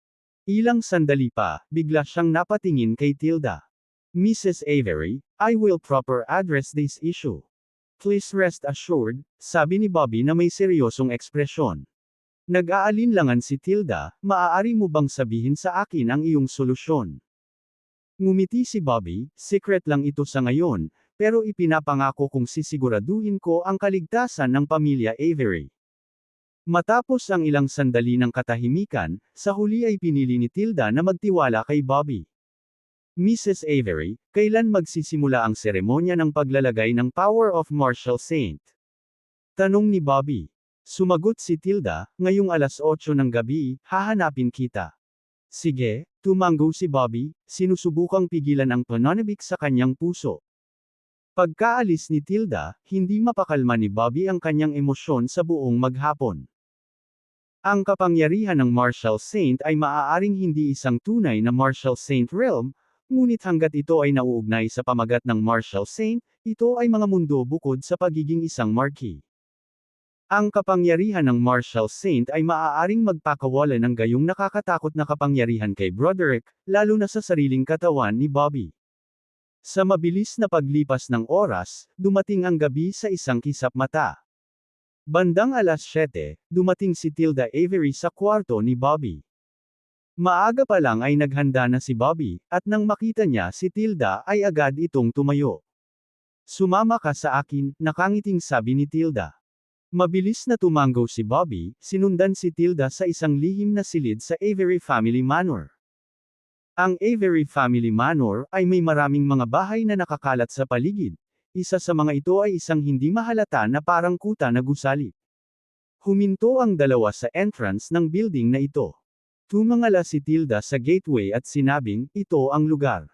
Ilang sandali pa, bigla siyang napatingin kay Tilda. Mrs. Avery, I will proper address this issue. Please rest assured, sabi ni Bobby na may seryosong ekspresyon. Nag-aalinlangan si Tilda, maaari mo bang sabihin sa akin ang iyong solusyon? Ngumiti si Bobby, secret lang ito sa ngayon, pero ipinapangako kong sisiguraduhin ko ang kaligtasan ng pamilya Avery. Matapos ang ilang sandali ng katahimikan, sa huli ay pinili ni Tilda na magtiwala kay Bobby. Mrs. Avery, kailan magsisimula ang seremonya ng paglalagay ng Power of Martial Saint? Tanong ni Bobby. Sumagot si Tilda, ngayong alas 8 ng gabi, hahanapin kita. Sige, tumango si Bobby, sinusubukang pigilan ang pananabik sa kanyang puso. Pagkaalis ni Tilda, hindi mapakalma ni Bobby ang kanyang emosyon sa buong maghapon. Ang kapangyarihan ng Martial Saint ay maaaring hindi isang tunay na Martial Saint realm, ngunit hanggat ito ay nauugnay sa pamagat ng Martial Saint, ito ay mga mundo bukod sa pagiging isang marquee. Ang kapangyarihan ng Martial Saint ay maaaring magpakawala ng gayong nakakatakot na kapangyarihan kay Broderick, lalo na sa sariling katawan ni Bobby. Sa mabilis na paglipas ng oras, dumating ang gabi sa isang kisap mata. Bandang alas 7, dumating si Tilda Avery sa kwarto ni Bobby. Maaga pa lang ay naghanda na si Bobby, at nang makita niya si Tilda ay agad itong tumayo. Sumama ka sa akin, nakangiting sabi ni Tilda. Mabilis na tumango si Bobby, sinundan si Tilda sa isang lihim na silid sa Avery Family Manor. Ang Avery Family Manor ay may maraming mga bahay na nakakalat sa paligid. Isa sa mga ito ay isang hindi mahalata na parang kuta na gusali. Huminto ang dalawa sa entrance ng building na ito. Tumangala si Tilda sa gateway at sinabing, ito ang lugar.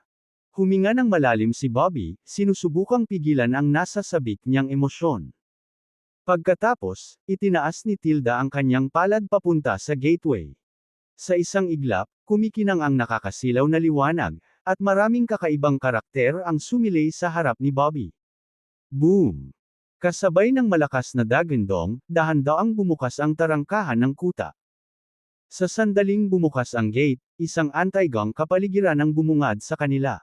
Huminga ng malalim si Bobby, sinusubukang pigilan ang nasa sabik niyang emosyon. Pagkatapos, itinaas ni Tilda ang kanyang palad papunta sa gateway. Sa isang iglap, kumikinang ang nakakasilaw na liwanag, at maraming kakaibang karakter ang sumilay sa harap ni Bobby. Boom! Kasabay ng malakas na dagandong, dahan-daang bumukas ang tarangkahan ng kuta. Sa sandaling bumukas ang gate, isang anti-gang kapaligiran ang bumungad sa kanila.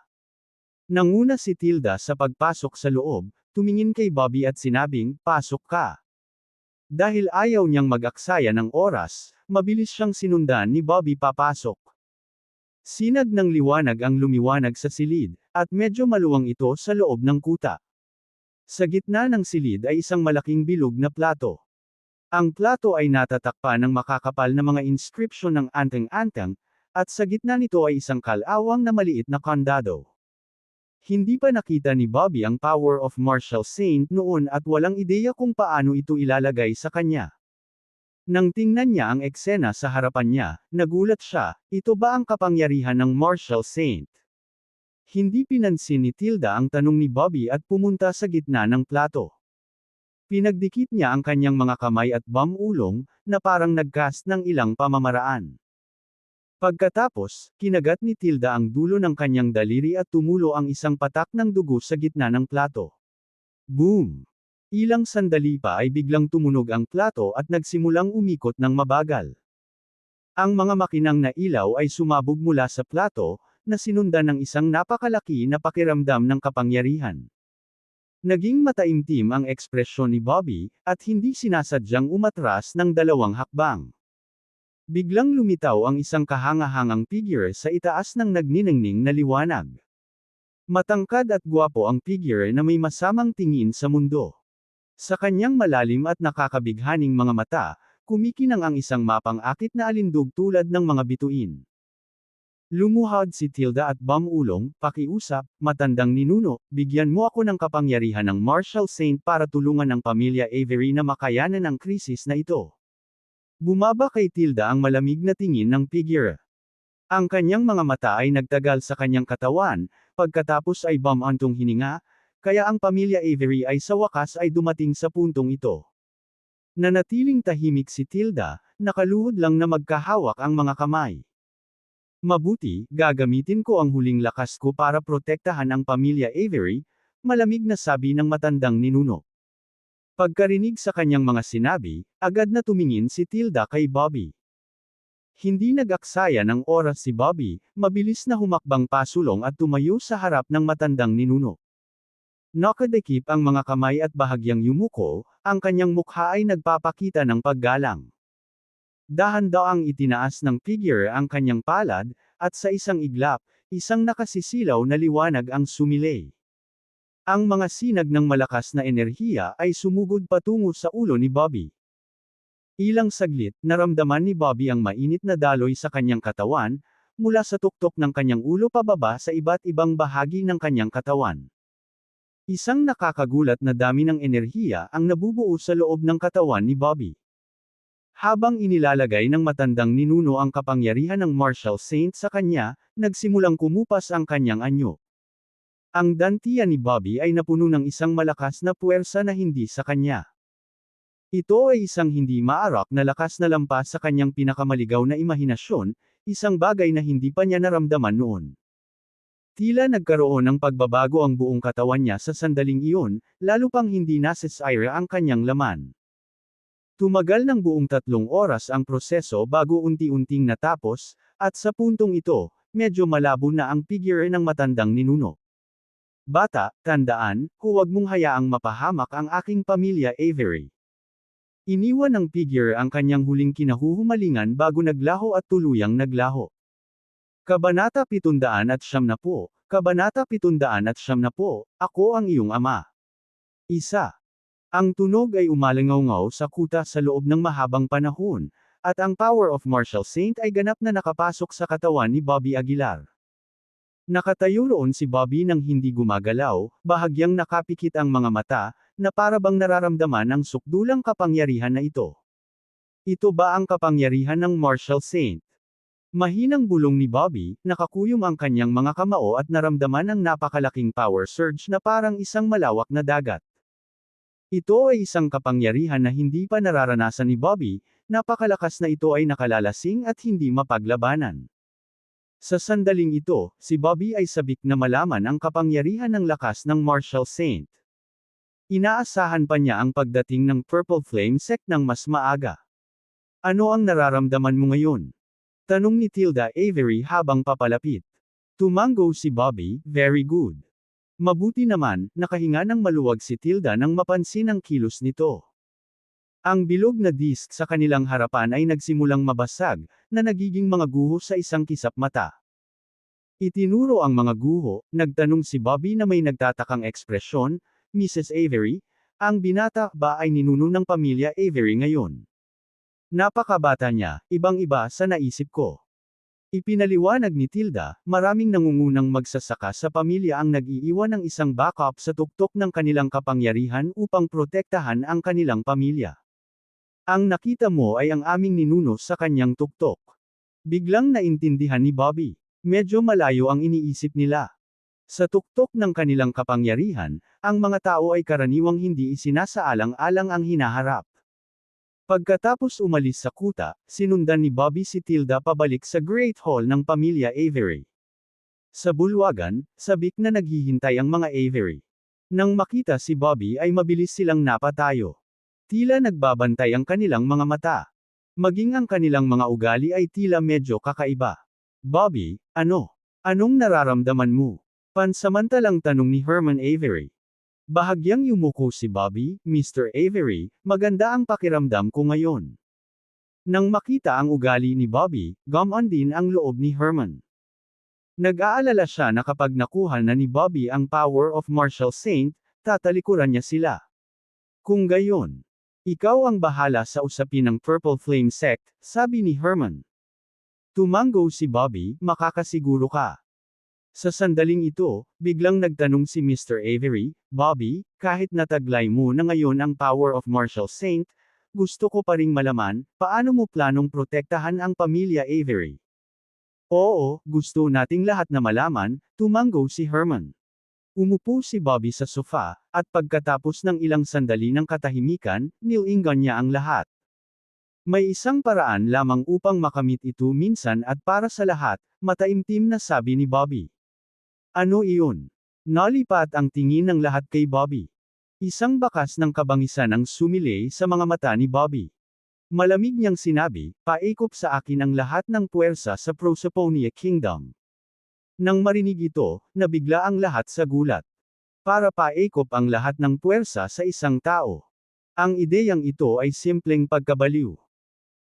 Nanguna si Tilda sa pagpasok sa loob, tumingin kay Bobby at sinabing, pasok ka. Dahil ayaw niyang mag-aksaya ng oras, mabilis siyang sinundan ni Bobby papasok. Sinag ng liwanag ang lumiwanag sa silid, at medyo maluwang ito sa loob ng kuta. Sa gitna ng silid ay isang malaking bilog na plato. Ang plato ay natatakpan ng makakapal na mga inscription ng anteng-anteng, at sa gitna nito ay isang kalawang na maliit na kandado. Hindi pa nakita ni Bobby ang Power of Martial Saint noon at walang ideya kung paano ito ilalagay sa kanya. Nang tingnan niya ang eksena sa harapan niya, nagulat siya, ito ba ang kapangyarihan ng martial saint? Hindi pinansin ni Tilda ang tanong ni Bobby at pumunta sa gitna ng plato. Pinagdikit niya ang kanyang mga kamay at ulong, na parang nagcast ng ilang pamamaraan. Pagkatapos, kinagat ni Tilda ang dulo ng kanyang daliri at tumulo ang isang patak ng dugo sa gitna ng plato. Boom! Ilang sandali pa ay biglang tumunog ang plato at nagsimulang umikot ng mabagal. Ang mga makinang na ilaw ay sumabog mula sa plato, na sinundan ng isang napakalaki na pakiramdam ng kapangyarihan. Naging mataimtim ang ekspresyon ni Bobby, at hindi sinasadyang umatras ng 2 hakbang. Biglang lumitaw ang isang kahanga-hangang figure sa itaas ng nagniningning na liwanag. Matangkad at gwapo ang figure na may masamang tingin sa mundo. Sa kanyang malalim at nakakabighaning mga mata, kumikinang ang isang mapang-akit na alindog tulad ng mga bituin. Lumuhod si Tilda at ulong, pakiusap, matandang ninuno, bigyan mo ako ng kapangyarihan ng martial saint para tulungan ang pamilya Avery na makayanan ang krisis na ito. Bumaba kay Tilda ang malamig na tingin ng figure. Ang kanyang mga mata ay nagtagal sa kanyang katawan, pagkatapos ay antong hininga, kaya ang pamilya Avery ay sa wakas ay dumating sa puntong ito. Nanatiling tahimik si Tilda, nakaluhod lang na magkahawak ang mga kamay. Mabuti, gagamitin ko ang huling lakas ko para protektahan ang pamilya Avery, malamig na sabi ng matandang ninuno. Pagkarinig sa kanyang mga sinabi, agad na tumingin si Tilda kay Bobby. Hindi nag-aksaya ng oras si Bobby, mabilis na humakbang pasulong at tumayo sa harap ng matandang ninuno. Nakadikip ang mga kamay at bahagyang yumuko, ang kanyang mukha ay nagpapakita ng paggalang. Dahan-daang itinaas ng figure ang kanyang palad, at sa isang iglap, isang nakasisilaw na liwanag ang sumilay. Ang mga sinag ng malakas na enerhiya ay sumugod patungo sa ulo ni Bobby. Ilang saglit, naramdaman ni Bobby ang mainit na daloy sa kanyang katawan, mula sa tuktok ng kanyang ulo pababa sa iba't ibang bahagi ng kanyang katawan. Isang nakakagulat na dami ng enerhiya ang nabubuo sa loob ng katawan ni Bobby. Habang inilalagay ng matandang ninuno ang kapangyarihan ng martial saint sa kanya, nagsimulang kumupas ang kanyang anyo. Ang dantian ni Bobby ay napuno ng isang malakas na puwersa na hindi sa kanya. Ito ay isang hindi maarak na lakas na lampas sa kanyang pinakamaligaw na imahinasyon, isang bagay na hindi pa niya naramdaman noon. Tila nagkaroon ng pagbabago ang buong katawan niya sa sandaling iyon, lalo pang hindi nasesire ang kanyang laman. Tumagal ng buong 3 oras ang proseso bago unti-unting natapos, at sa puntong ito, medyo malabo na ang figure ng matandang ninuno. Bata, tandaan, huwag mong hayaang mapahamak ang aking pamilya Avery. Iniwan ng figure ang kanyang huling kinahuhumalingan bago naglaho at tuluyang naglaho. Kabanata 770, Kabanata 770, Ako ang iyong ama. Isa. Ang tunog ay umalingaw sa kuta sa loob ng mahabang panahon, at ang power of martial saint ay ganap na nakapasok sa katawan ni Bobby Aguilar. Nakatayo roon si Bobby nang hindi gumagalaw, bahagyang nakapikit ang mga mata, na parabang nararamdaman ang sukdulang kapangyarihan na ito. Ito ba ang kapangyarihan ng martial saint? Mahinang bulong ni Bobby, nakakuyom ang kanyang mga kamao at naramdaman ang napakalaking power surge na parang isang malawak na dagat. Ito ay isang kapangyarihan na hindi pa nararanasan ni Bobby, napakalakas na ito ay nakalalasing at hindi mapaglabanan. Sa sandaling ito, si Bobby ay sabik na malaman ang kapangyarihan ng lakas ng martial saint. Inaasahan pa niya ang pagdating ng Purple Flame Sect ng mas maaga. Ano ang nararamdaman mo ngayon? Tanong ni Tilda Avery habang papalapit. Tumango si Bobby, very good. Mabuti naman, nakahinga ng maluwag si Tilda nang mapansin ang kilos nito. Ang bilog na disk sa kanilang harapan ay nagsimulang mabasag, na nagiging mga guho sa isang kisap mata. Itinuro ang mga guho, nagtanong si Bobby na may nagtatakang ekspresyon, Mrs. Avery, ang binata ba ay ninuno ng pamilya Avery ngayon? Napakabata niya, ibang-iba sa naisip ko. Ipinaliwanag ni Tilda, maraming nangungunang magsasaka sa pamilya ang nag-iiwan ng isang backup sa tuktok ng kanilang kapangyarihan upang protektahan ang kanilang pamilya. Ang nakita mo ay ang aming ninuno sa kanyang tuktok. Biglang naintindihan ni Bobby. Medyo malayo ang iniisip nila. Sa tuktok ng kanilang kapangyarihan, ang mga tao ay karaniwang hindi isinasaalang-alang ang hinaharap. Pagkatapos umalis sa kuta, sinundan ni Bobby si Tilda pabalik sa Great Hall ng pamilya Avery. Sa bulwagan, sabik na naghihintay ang mga Avery. Nang makita si Bobby ay mabilis silang napatayo. Tila nagbabantay ang kanilang mga mata. Maging ang kanilang mga ugali ay tila medyo kakaiba. Bobby, ano? Anong nararamdaman mo? Pansamantalang tanong ni Herman Avery. Bahagyang yumuko si Bobby, Mr. Avery, maganda ang pakiramdam ko ngayon. Nang makita ang ugali ni Bobby, gumaan din ang loob ni Herman. Nag-aalala siya na kapag nakuha na ni Bobby ang power of Martial Saint, tatalikuran niya sila. Kung gayon, ikaw ang bahala sa usapin ng Purple Flame Sect, sabi ni Herman. Tumango si Bobby, makakasiguro ka. Sa sandaling ito, biglang nagtanong si Mr. Avery, Bobby, kahit nataglay mo na ngayon ang power of Martial Saint, gusto ko pa ring malaman, paano mo planong protektahan ang pamilya Avery? Oo, gusto nating lahat na malaman, tumango si Herman. Umupo si Bobby sa sofa, at pagkatapos ng ilang sandali ng katahimikan, nilingan niya ang lahat. May isang paraan lamang upang makamit ito minsan at para sa lahat, mataimtim na sabi ni Bobby. Ano iyon? Nalipat ang tingin ng lahat kay Bobby. Isang bakas ng kabangisan ang sumilay sa mga mata ni Bobby. Malamig niyang sinabi, paikop sa akin ang lahat ng puwersa sa Proserpine Kingdom. Nang marinig ito, nabigla ang lahat sa gulat. Para paikop ang lahat ng puwersa sa isang tao. Ang ideyang ito ay simpleng pagkabaliw.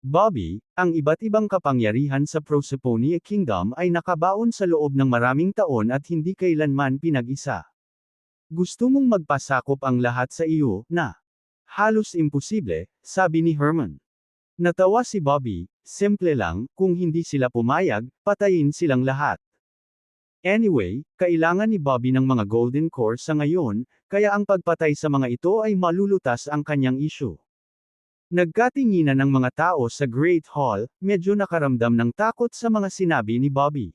Bobby, ang iba't ibang kapangyarihan sa Proserpine Kingdom ay nakabaon sa loob ng maraming taon at hindi kailanman pinag-isa. Gusto mong magpasakop ang lahat sa iyo, na? Halos imposible, sabi ni Herman. Natawa si Bobby, simple lang, kung hindi sila pumayag, patayin silang lahat. Anyway, kailangan ni Bobby ng mga Golden Core sa ngayon, kaya ang pagpatay sa mga ito ay malulutas ang kanyang issue. Nagkatinginan ng mga tao sa Great Hall, medyo nakaramdam ng takot sa mga sinabi ni Bobby.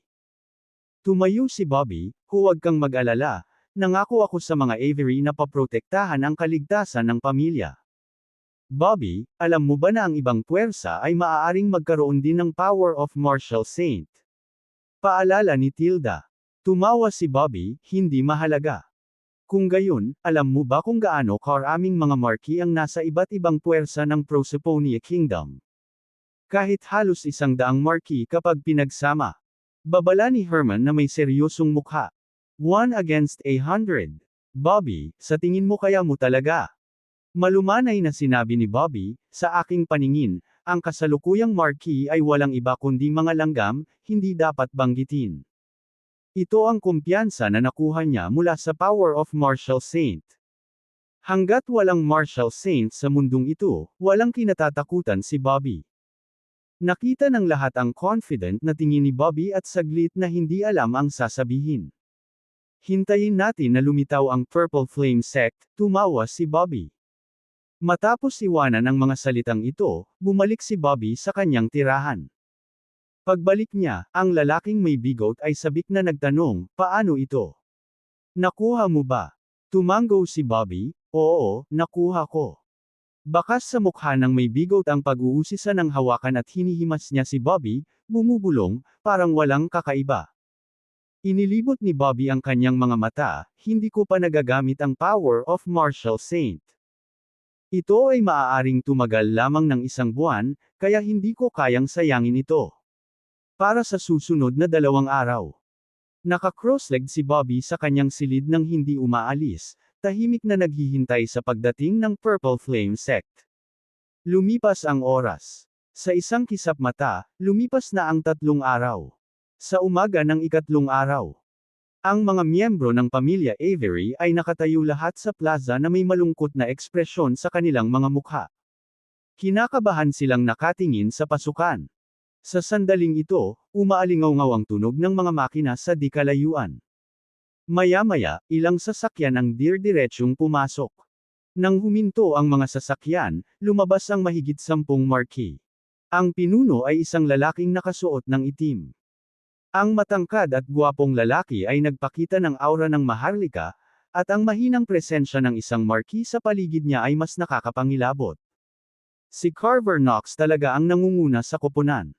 Tumayo si Bobby, huwag kang mag-alala, nangako ako sa mga Avery na paprotektahan ang kaligtasan ng pamilya. Bobby, alam mo ba na ang ibang puwersa ay maaaring magkaroon din ng power of Martial Saint? Paalala ni Tilda. Tumawa si Bobby, hindi mahalaga. Kung gayon, alam mo ba kung gaano karaming mga marquee ang nasa iba't ibang puwersa ng Proserpine Kingdom? Kahit halos 100 marquee kapag pinagsama. Babala ni Herman na may seryosong mukha. 1 against 100. Bobby, sa tingin mo kaya mo talaga? Malumanay na sinabi ni Bobby, sa aking paningin, ang kasalukuyang marquee ay walang iba kundi mga langgam, hindi dapat banggitin. Ito ang kumpiyansa na nakuha niya mula sa power of Martial Saint. Hanggat walang Martial Saint sa mundong ito, walang kinatatakutan si Bobby. Nakita ng lahat ang confident na tingin ni Bobby at saglit na hindi alam ang sasabihin. Hintayin natin na lumitaw ang Purple Flame Sect, tumawa si Bobby. Matapos iwanan ang mga salitang ito, bumalik si Bobby sa kanyang tirahan. Pagbalik niya, ang lalaking may bigot ay sabik na nagtanong, paano ito? Nakuha mo ba? Tumango si Bobby, oo, nakuha ko. Bakas sa mukha ng may bigot ang pag-uusisa ng hawakan at hinihimas niya si Bobby, bumubulong, parang walang kakaiba. Inilibot ni Bobby ang kanyang mga mata, hindi ko pa nagagamit ang power of Martial Saint. Ito ay maaaring tumagal lamang ng 1 buwan, kaya hindi ko kayang sayangin ito. Para sa susunod na 2 araw. Naka-cross-legged si Bobby sa kanyang silid nang hindi umaalis, tahimik na naghihintay sa pagdating ng Purple Flame Sect. Lumipas ang oras. Sa isang kisap mata, lumipas na ang 3 araw. Sa umaga ng 3 araw. Ang mga miyembro ng pamilya Avery ay nakatayo lahat sa plaza na may malungkot na ekspresyon sa kanilang mga mukha. Kinakabahan silang nakatingin sa pasukan. Sa sandaling ito, umaalingaw-ngaw ang tunog ng mga makina sa di kalayuan. Maya-maya, ilang sasakyan ang dir-diretsyong pumasok. Nang huminto ang mga sasakyan, lumabas ang mahigit 10 marquee. Ang pinuno ay isang lalaking nakasuot ng itim. Ang matangkad at gwapong lalaki ay nagpakita ng aura ng maharlika, at ang mahinang presensya ng isang marquee sa paligid niya ay mas nakakapangilabot. Si Carver Knox talaga ang nangunguna sa koponan.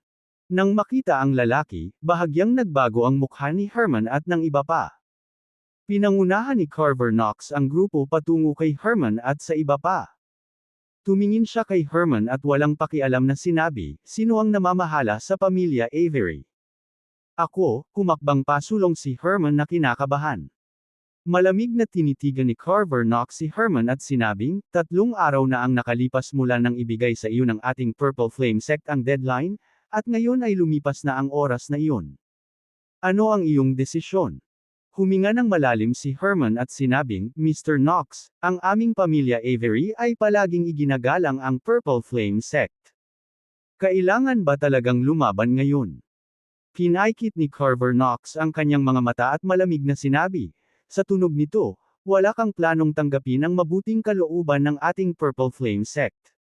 Nang makita ang lalaki, bahagyang nagbago ang mukha ni Herman at ng iba pa. Pinangunahan ni Carver Knox ang grupo patungo kay Herman at sa iba pa. Tumingin siya kay Herman at walang pakialam na sinabi, "Sino ang namamahala sa pamilya Avery?" "Ako," kumakbang pasulong si Herman na kinakabahan. Malamig na tinitigan ni Carver Knox si Herman at sinabing, 3 araw na ang nakalipas mula nang ibigay sa iyo ng ating Purple Flame Sect ang deadline, at ngayon ay lumipas na ang oras na iyon. Ano ang iyong desisyon?" Huminga ng malalim si Herman at sinabing, "Mr. Knox, ang aming pamilya Avery ay palaging iginagalang ang Purple Flame Sect. Kailangan ba talagang lumaban ngayon?" Pinaikit ni Carver Knox ang kanyang mga mata at malamig na sinabi, "Sa tunog nito, wala kang planong tanggapin ang mabuting kalooban ng ating Purple Flame Sect."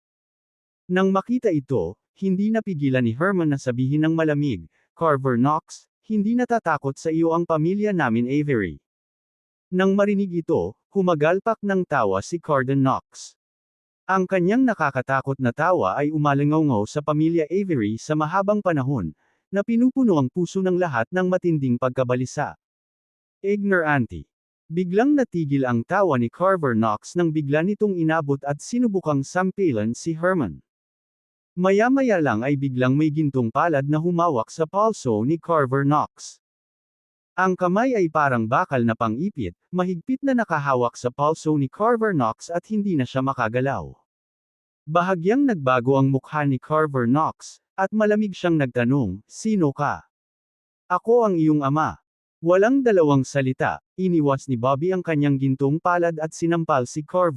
Nang makita ito, hindi napigilan ni Herman na sabihin ng malamig, "Carver Knox, hindi natatakot sa iyo ang pamilya namin Avery." Nang marinig ito, humagalpak ng tawa si Carden Knox. Ang kanyang nakakatakot na tawa ay umalingaw sa pamilya Avery sa mahabang panahon, na pinupuno ang puso ng lahat ng matinding pagkabalisa. Ignorante. Biglang natigil ang tawa ni Carver Knox nang bigla nitong inabot at sinubukang sampilan si Herman. Maya-maya lang ay biglang may gintong palad na humawak sa palso ni Carver Knox. Ang kamay ay parang bakal na pang-ipit, mahigpit na nakahawak sa palso ni Carver Knox at hindi na siya makagalaw. Bahagyang nagbago ang mukha ni Carver Knox, at malamig siyang nagtanong, "Sino ka?" "Ako ang iyong ama." Walang dalawang salita, iniwas ni Bobby ang kanyang gintong palad at sinampal si Carver.